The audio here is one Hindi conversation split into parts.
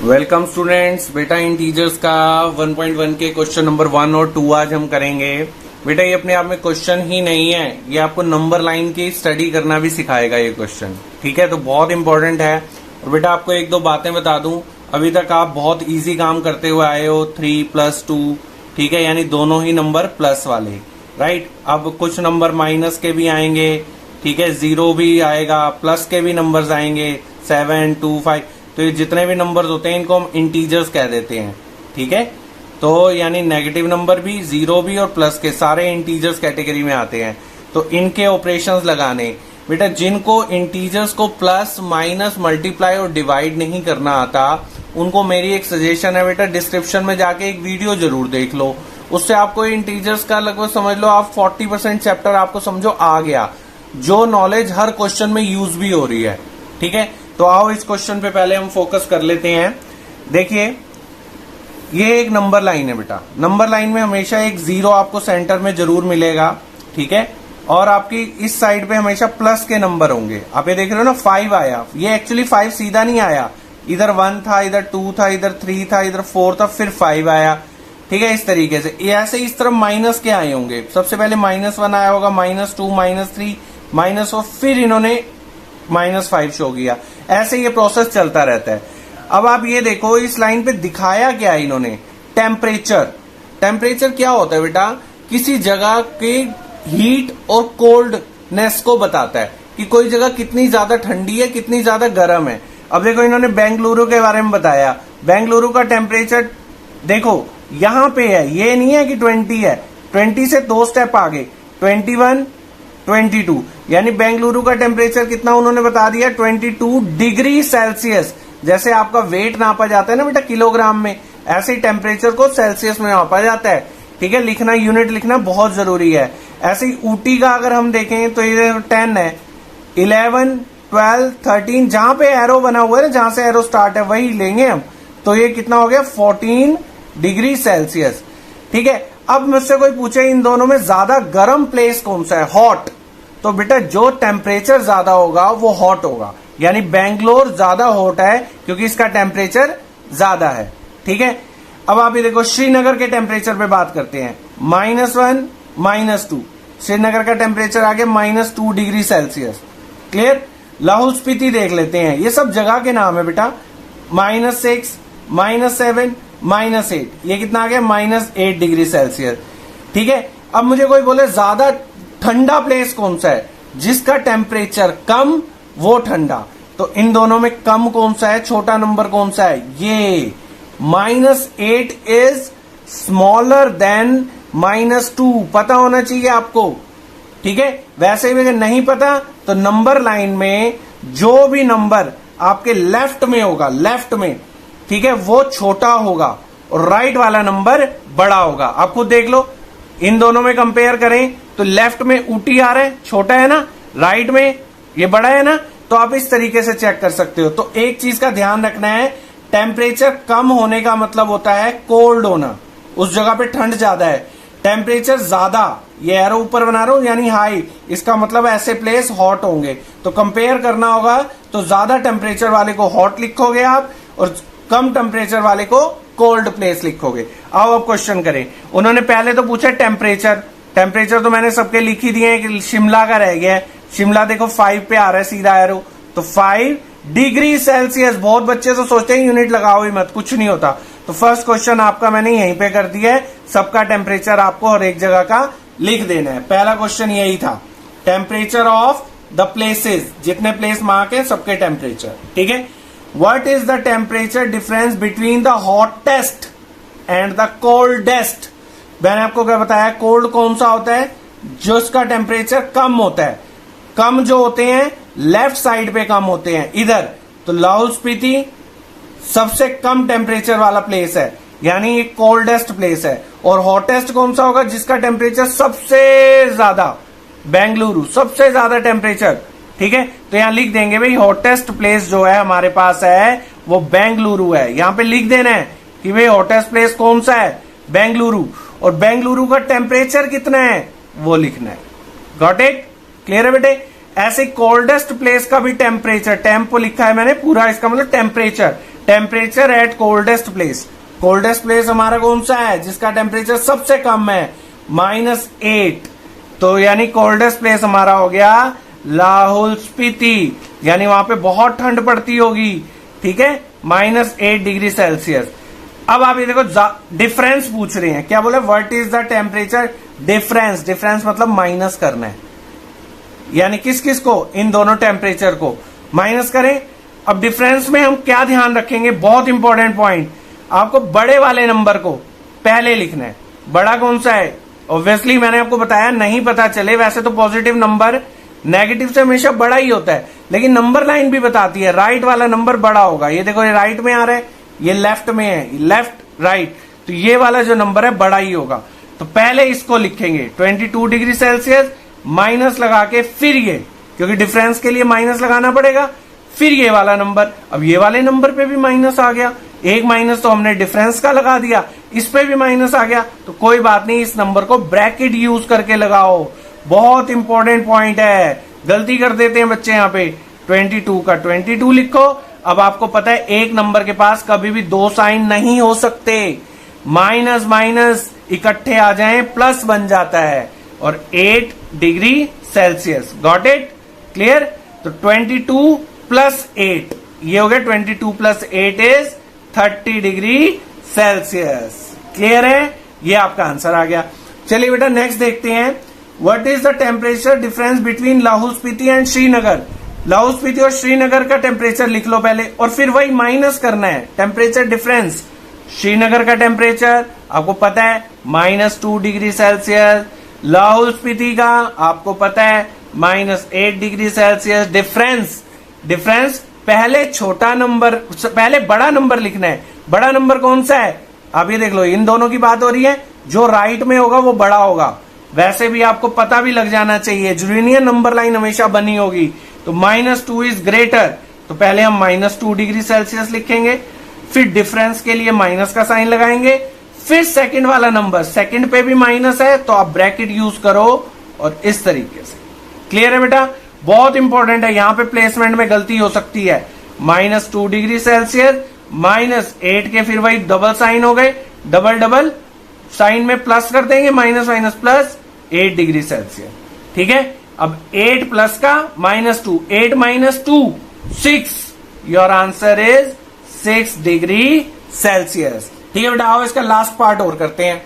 Welcome students. बेटा इंटीजर्स का 1.1 के क्वेश्चन नंबर 1 और 2 आज हम करेंगे। बेटा ये अपने आप में क्वेश्चन ही नहीं है, ये आपको नंबर लाइन की स्टडी करना भी सिखाएगा ये क्वेश्चन। ठीक है, तो बहुत इंपॉर्टेंट है। और बेटा आपको एक दो बातें बता दूं, अभी तक आप बहुत इजी काम करते हुए आए हो, 3 + 2, ठीक है, यानी दोनों ही नंबर प्लस वाले, राइट। अब कुछ नंबर माइनस के भी आएंगे, ठीक है, 0 भी आएगा, प्लस के भी नंबर्स आएंगे, 7, 2, 5। तो ये जितने भी नंबर्स होते हैं इनको हम इंटीजर्स कह देते हैं, ठीक है। तो यानी नेगेटिव नंबर भी, 0 भी और प्लस के सारे इंटीजर्स कैटेगरी में आते हैं। तो इनके ऑपरेशंस लगाने, बेटा जिनको इंटीजर्स को प्लस, माइनस, मल्टीप्लाई और डिवाइड नहीं करना आता, उनको मेरी एक सजेशन है बेटा, डिस्क्रिप्शन में जाके एक वीडियो जरूर देख लो। उससे आपको इंटीजर्स का लगभग समझ लो आप 40% चैप्टर आपको समझो आ गया, जो नॉलेज हर क्वेश्चन में यूज भी हो रही है। ठीक है, तो आओ इस क्वेश्चन पे पहले हम फोकस कर लेते हैं। देखिए ये एक नंबर लाइन है बेटा, नंबर लाइन में हमेशा एक 0 आपको सेंटर में जरूर मिलेगा, ठीक है, और आपकी इस साइड पे हमेशा प्लस के नंबर होंगे। आप ये देख रहे हो ना, 5 आया, ये एक्चुअली 5 सीधा नहीं आया, इधर 1 था, इधर 2 था, इधर 3 था, इधर 4 था, फिर 5 आया। ठीक है, इस तरीके से ऐसे इस तरफ माइनस के आए होंगे। सबसे पहले -1 आया होगा, -2, -3, -4, फिर इन्होंने -5 शो किया। ऐसे ये प्रोसेस चलता रहता है। अब आप ये देखो इस लाइन पे दिखाया क्या है इन्होंने, टेम्परेचर। टेम्परेचर क्या होता है बेटा, किसी जगह के हीट और कोल्डनेस को बताता है कि कोई जगह कितनी ज्यादा ठंडी है, कितनी ज्यादा गर्म है। अब देखो इन्होंने बेंगलुरु के बारे में बताया, बेंगलुरु का टेम्परेचर देखो यहां पे है, ये नहीं है कि 20 है, 20 से 2 स्टेप आगे 21, 22, यानी बेंगलुरु का टेम्परेचर कितना उन्होंने बता दिया, 22 डिग्री सेल्सियस। जैसे आपका वेट नापा जाता है ना बेटा किलोग्राम में, ऐसे ही टेम्परेचर को सेल्सियस में नापा जाता है। ठीक है, लिखना, यूनिट लिखना बहुत जरूरी है। ऐसे ही ऊटी का अगर हम देखें तो ये 10 है, 11, 12, 13, जहां पे एरो बना हुआ है ना, जहां से एरो स्टार्ट है वही लेंगे हम, तो ये कितना हो गया 14 डिग्री सेल्सियस। ठीक है, अब मुझसे कोई पूछे इन दोनों में ज्यादा गर्म प्लेस कौन सा है, हॉट, तो बेटा जो टेम्परेचर ज्यादा होगा वो हॉट होगा, यानी बेंगलोर ज्यादा हॉट है क्योंकि इसका टेम्परेचर ज्यादा है। ठीक है, अब आप ये देखो श्रीनगर के टेम्परेचर पे बात करते हैं, -1, -2, श्रीनगर का टेम्परेचर आ गया -2 degree Celsius. Clear, Lahaul Spiti देख लेते हैं, ये सब जगह के नाम है बेटा, -6, -7, -8, ये कितना आ गया -8 डिग्री सेल्सियस। ठीक है, अब मुझे कोई बोले ज्यादा ठंडा प्लेस कौन सा है, जिसका टेम्परेचर कम वो ठंडा, तो इन दोनों में कम कौन सा है, छोटा नंबर कौन सा है, ये -8 इज स्मॉलर देन -2, पता होना चाहिए आपको। ठीक है, वैसे भी अगर नहीं पता तो नंबर लाइन में जो भी नंबर आपके लेफ्ट में होगा, लेफ्ट में, ठीक है, वो छोटा होगा और राइट वाला नंबर बड़ा होगा। आप खुद देख लो, इन दोनों में कंपेयर करें तो लेफ्ट में ऊटी आ रहा है, छोटा है ना, राइट में ये बड़ा है ना, तो आप इस तरीके से चेक कर सकते हो। तो एक चीज का ध्यान रखना है, टेम्परेचर कम होने का मतलब होता है कोल्ड होना, उस जगह पे ठंड ज्यादा है। टेम्परेचर ज्यादा, ये एरो ऊपर बना रहा हूं यानी हाई, इसका मतलब ऐसे प्लेस हॉट होंगे। तो कंपेयर करना होगा तो ज्यादा टेम्परेचर वाले को हॉट लिखोगे आप और कम टेम्परेचर वाले को कोल्ड प्लेस लिखोगे। आओ अब क्वेश्चन करें। उन्होंने पहले तो पूछा टेम्परेचर, टेम्परेचर तो मैंने सबके लिख ही दिए हैं, शिमला का रह गया है। शिमला देखो 5 पे आ रहा है सीधा एरो, तो 5 डिग्री सेल्सियस। बहुत बच्चे तो सोचते हैं यूनिट लगाओ ही मत, कुछ नहीं होता। तो फर्स्ट क्वेश्चन आपका मैंने यहीं पे कर दिया है, सबका टेम्परेचर आपको हर एक जगह का लिख देना है। पहला क्वेश्चन यही था, टेम्परेचर ऑफ द प्लेसेस, जितने प्लेस मार्क है सबके टेम्परेचर। ठीक है, what is the temperature difference between the hottest and the coldest. मैंने आपको क्या बताया, कोल्ड कौन सा होता है, जो इसका टेम्परेचर कम होता है। कम जो होते हैं लेफ्ट साइड पे कम होते हैं इधर, तो लाहौल स्पीति सबसे कम टेम्परेचर वाला प्लेस है, यानी ये कोल्डेस्ट प्लेस है। और हॉटेस्ट कौन सा होगा, जिसका टेम्परेचर सबसे ज्यादा, बेंगलुरु सबसे ज्यादा टेम्परेचर। ठीक है, तो यहां लिख देंगे भाई हॉटेस्ट प्लेस जो है हमारे पास है वो बेंगलुरु है। यहां पे लिख देना है कि भाई हॉटेस्ट प्लेस कौन सा है, बेंगलुरु, और बेंगलुरु का टेम्परेचर कितना है वो लिखना है। गॉट इट, क्लियर है बेटे। ऐसे कोल्डेस्ट प्लेस का भी टेम्परेचर, टेम्पो लिखा है मैंने पूरा, इसका मतलब temperature, temperature at coldest place. Coldest place हमारा कौन सा है जिसका टेम्परेचर सबसे कम है, -8। तो यानी कोल्डेस्ट प्लेस हमारा हो गया लाहौल स्पीति, यानी वहां पे बहुत ठंड पड़ती होगी, ठीक है, -8 डिग्री सेल्सियस। अब आप ये देखो डिफरेंस पूछ रहे हैं, क्या बोले, what is the temperature difference. Difference मतलब माइनस करना है, यानी किस किस को, इन दोनों टेम्परेचर को माइनस करें। अब डिफरेंस में हम क्या ध्यान रखेंगे, बहुत इंपॉर्टेंट पॉइंट, आपको बड़े वाले नंबर को पहले लिखना है। बड़ा कौन सा है, ऑब्वियसली मैंने आपको बताया, नहीं पता चले, वैसे तो पॉजिटिव नंबर नेगेटिव से हमेशा बड़ा ही होता है, लेकिन नंबर लाइन भी बताती है राइट वाला नंबर बड़ा होगा। ये देखो, ये राइट में आ रहा है, ये लेफ्ट में है, लेफ्ट राइट, तो ये वाला जो नंबर है बड़ा ही होगा। तो पहले इसको लिखेंगे 22 डिग्री सेल्सियस, माइनस लगा के फिर ये, क्योंकि डिफरेंस के लिए माइनस लगाना पड़ेगा, फिर ये वाला नंबर। अब ये वाले नंबर पे भी माइनस आ गया, एक माइनस तो हमने डिफरेंस का लगा दिया, इस पे भी माइनस आ गया, तो कोई बात नहीं, इस नंबर को ब्रैकेट यूज करके लगाओ। बहुत इंपॉर्टेंट पॉइंट है, गलती कर देते हैं बच्चे यहाँ पे। 22 का 22 लिखो। अब आपको पता है एक नंबर के पास कभी भी दो साइन नहीं हो सकते, माइनस माइनस इकट्ठे आ जाएं प्लस बन जाता है, और 8 degree Celsius. Got it, clear. तो 22 प्लस 8, ये हो गया 22 plus 8 is 30 degree Celsius. Clear है, ये आपका आंसर आ गया। चलिए बेटा नेक्स्ट देखते हैं, what is the temperature difference between Lahaul Spiti and Srinagar. Lahaul Spiti और श्रीनगर का टेम्परेचर लिख लो पहले, और फिर वही माइनस करना है टेम्परेचर डिफरेंस। श्रीनगर का टेम्परेचर आपको पता है -2 डिग्री सेल्सियस, लाहौल स्पीति का आपको पता है -8 डिग्री सेल्सियस। डिफरेंस पहले छोटा नंबर, पहले बड़ा नंबर लिखना है। बड़ा नंबर कौन सा है, आप ये देख लो, इन दोनों की बात हो रही है, जो राइट में होगा वो बड़ा होगा। वैसे भी आपको पता भी लग जाना चाहिए, जरूरी नंबर लाइन हमेशा बनी होगी। तो -2 इज ग्रेटर, तो पहले हम -2 डिग्री सेल्सियस लिखेंगे, फिर डिफरेंस के लिए माइनस का साइन लगाएंगे, फिर सेकंड वाला नंबर, सेकंड पे भी माइनस है तो आप ब्रैकेट यूज करो, और इस तरीके से। क्लियर है बेटा, बहुत इंपॉर्टेंट है, यहां पे प्लेसमेंट में गलती हो सकती है। -2 डिग्री सेल्सियस, -8 के फिर वही डबल साइन हो गए, डबल साइन में प्लस कर देंगे, minus minus plus, 8 degree Celsius. ठीक है, अब 8 प्लस का -2, 8 - 2 6, your answer is 6 degree Celsius. ठीक है बेटा, आओ इसका लास्ट पार्ट और करते हैं।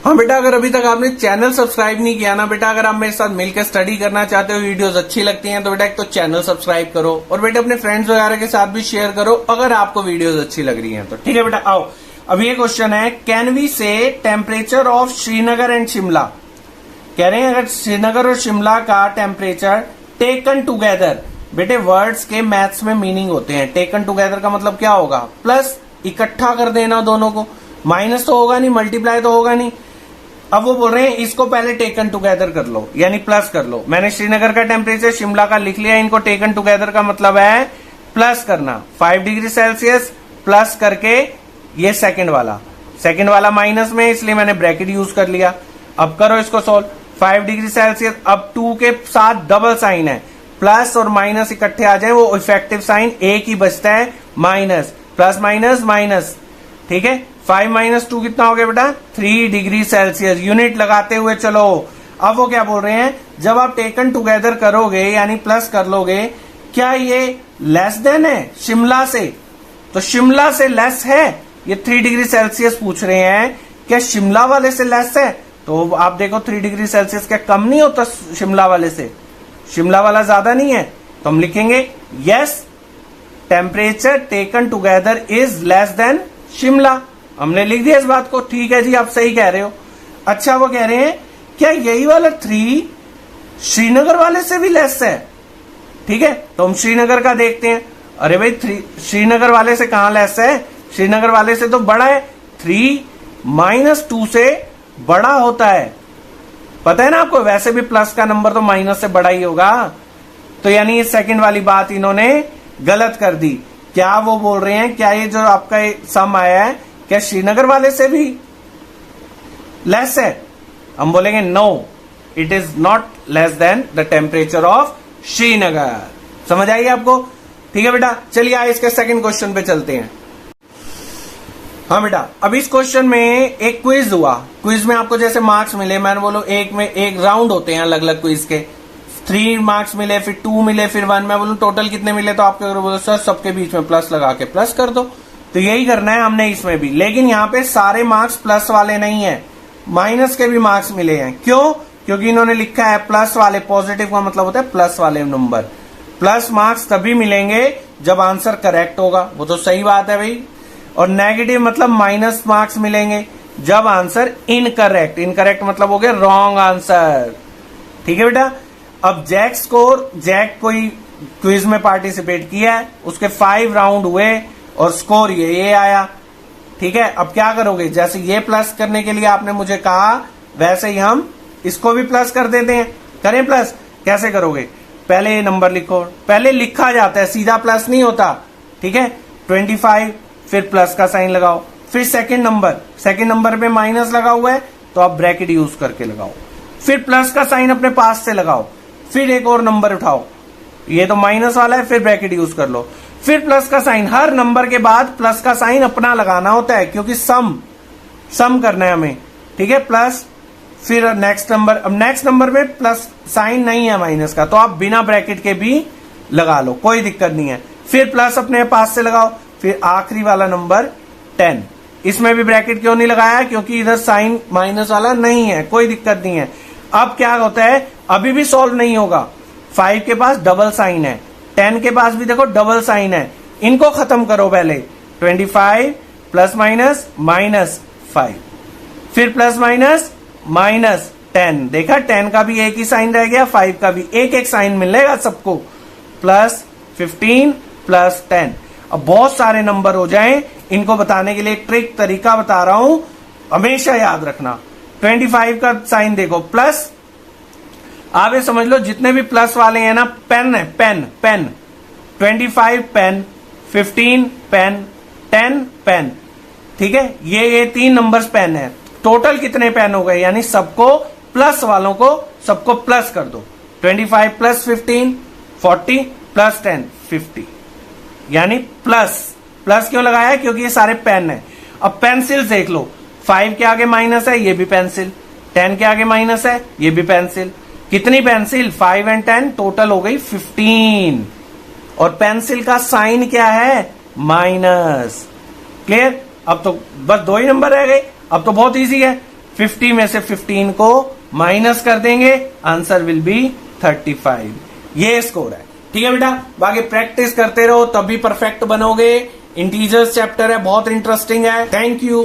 हाँ बेटा, अगर अभी तक आपने चैनल सब्सक्राइब नहीं किया ना बेटा, अगर आप मेरे साथ मिलकर स्टडी करना चाहते हो, वीडियोस अच्छी लगती हैं तो बेटा एक तो चैनल सब्सक्राइब करो, और बेटा अपने फ्रेंड्स वगैरह के साथ भी शेयर करो अगर आपको वीडियोस अच्छी लग रही हैं तो। ठीक है बेटा, आओ अब ये क्वेश्चन है, कैन वी से temperature of Srinagar and Shimla. कह रहे हैं अगर श्रीनगर और शिमला का टेम्परेचर टेकन टुगेदर, बेटे वर्ड्स के मैथ्स में मीनिंग होते हैं। टेकन टुगेदर का मतलब क्या होगा, प्लस इकट्ठा कर देना दोनों को, माइनस तो होगा नहीं, मल्टीप्लाई तो होगा नहीं। अब वो बोल रहे हैं इसको पहले टेकन टुगेदर कर लो, यानी प्लस कर लो। मैंने श्रीनगर का टेम्परेचर शिमला का लिख लिया, इनको टेकन टुगेदर का मतलब है प्लस करना। 5 डिग्री सेल्सियस प्लस करके ये सेकंड वाला माइनस में, इसलिए मैंने ब्रैकेट यूज कर लिया। अब करो इसको सोल्व, 5 डिग्री सेल्सियस, अब 2 के साथ डबल साइन है, प्लस और माइनस इकट्ठे आ जाए, वो इफेक्टिव साइन एक ही बचता है, माइनस, प्लस माइनस माइनस। ठीक है, 5 - 2 कितना हो गया बेटा, 3 डिग्री सेल्सियस। यूनिट लगाते हुए चलो। अब वो क्या बोल रहे हैं, जब आप टेकन टुगेदर करोगे यानी प्लस कर लोगे, क्या ये लेस देन है शिमला से, तो शिमला से लेस है, ये 3 डिग्री सेल्सियस पूछ रहे हैं, क्या शिमला वाले से लेस है। तो आप देखो 3 डिग्री सेल्सियस क्या कम नहीं होता शिमला वाले से, शिमला वाला ज्यादा नहीं है, तो हम लिखेंगे yes temperature taken together is less than Shimla. हमने लिख दिया इस बात को, ठीक है जी, आप सही कह रहे हो। अच्छा, वो कह रहे हैं क्या यही वाला 3 श्रीनगर वाले से भी लेस है। ठीक है, तो हम श्रीनगर का देखते हैं। अरे भाई 3 श्रीनगर वाले से कहां लेस है, श्रीनगर वाले से तो बड़ा है, 3 - 2 से बड़ा होता है, पता है ना आपको। वैसे भी प्लस का नंबर तो माइनस से बड़ा ही होगा, तो यानी इस सेकंड वाली बात इन्होंने गलत कर दी। क्या वो बोल रहे हैं, क्या ये जो आपका सम आया है क्या श्रीनगर वाले से भी लेस है। हम बोलेंगे no, it is not less than the temperature of Srinagar. समझ आइए आपको। ठीक है बेटा, चलिए आइए इसके सेकंड क्वेश्चन पे चलते हैं। हाँ बेटा, अब इस क्वेश्चन में एक क्विज हुआ। क्विज में आपको जैसे मार्क्स मिले, मैंने बोलो एक में एक राउंड होते हैं अलग अलग क्विज के, 3 मार्क्स मिले, फिर 2 मिले, फिर 1। मैं बोलूं टोटल कितने मिले, तो आपके बोलो सर सबके बीच में प्लस लगा के प्लस कर दो। तो यही करना है हमने इसमें भी, लेकिन यहाँ पे सारे मार्क्स प्लस वाले नहीं है, माइनस के भी मार्क्स मिले हैं। क्यों? क्योंकि इन्होंने लिखा है प्लस वाले, पॉजिटिव का मतलब होता है प्लस वाले नंबर। प्लस मार्क्स तभी मिलेंगे जब आंसर करेक्ट होगा, वो तो सही बात है भाई। और नेगेटिव मतलब माइनस मार्क्स मिलेंगे जब आंसर इनकरेक्ट, इनकरेक्ट मतलब हो गया रॉन्ग आंसर। ठीक है बेटा, अब जैक स्कोर, जैक कोई क्विज में पार्टिसिपेट किया है, उसके 5 राउंड हुए और स्कोर ये आया। ठीक है, अब क्या करोगे, जैसे ये प्लस करने के लिए आपने मुझे कहा, वैसे ही हम इसको भी प्लस कर देते हैं। करें प्लस, कैसे करोगे, पहले ये नंबर लिखो, पहले लिखा जाता है, सीधा प्लस नहीं होता। ठीक है, 25, फिर प्लस का साइन लगाओ, फिर सेकंड नंबर पे माइनस लगा हुआ है तो आप ब्रैकेट यूज करके लगाओ, फिर प्लस का साइन अपने पास से लगाओ, फिर एक और नंबर उठाओ, ये तो माइनस वाला है, फिर ब्रैकेट यूज कर लो, फिर प्लस का साइन। हर नंबर के बाद प्लस का साइन अपना लगाना होता है, क्योंकि सम करना है हमें। ठीक है, प्लस, फिर नेक्स्ट नंबर। अब नेक्स्ट नंबर में प्लस साइन नहीं है माइनस का, तो आप बिना ब्रैकेट के भी लगा लो, कोई दिक्कत नहीं है। फिर प्लस अपने पास से लगाओ, फिर आखिरी वाला नंबर 10, इसमें भी ब्रैकेट क्यों नहीं लगाया, क्योंकि इधर साइन माइनस वाला नहीं है, कोई दिक्कत नहीं है। अब क्या होता है, अभी भी सॉल्व नहीं होगा, 5 के पास डबल साइन है, 10 के पास भी देखो डबल साइन है, इनको खत्म करो पहले। 25 प्लस माइनस -5, फिर प्लस माइनस -10, देखा 10 का भी एक ही साइन रह गया, 5 का भी एक एक साइन मिलेगा सबको, प्लस 15 प्लस 10। अब बहुत सारे नंबर हो जाएं, इनको बताने के लिए एक ट्रिक तरीका बता रहा हूं, हमेशा याद रखना। 25 का साइन देखो प्लस, आप ये समझ लो जितने भी प्लस वाले हैं ना, पेन है, पेन 25 पेन, 15 पेन, 10 पेन। ठीक है, ये 3 नंबर्स पेन है, टोटल कितने पेन हो गए, यानी सबको प्लस वालों को सबको प्लस कर दो। 25 प्लस 15 40 प्लस 10 50, यानी प्लस क्यों लगाया है, क्योंकि ये सारे पेन है। अब पेंसिल देख लो, 5 के आगे माइनस है, ये भी पेंसिल, 10 के आगे माइनस है, ये भी पेंसिल। कितनी पेंसिल, 5 और 10 टोटल हो गई 15, और पेंसिल का साइन क्या है, माइनस। क्लियर, अब तो बस 2 ही नंबर रह गए, अब तो बहुत इजी है, 50 में से 15 को माइनस कर देंगे, आंसर विल बी 35। ये स्कोर है। ठीक है बेटा, बाकी प्रैक्टिस करते रहो तभी परफेक्ट बनोगे। इंटीजर्स चैप्टर है, बहुत इंटरेस्टिंग है। Thank you.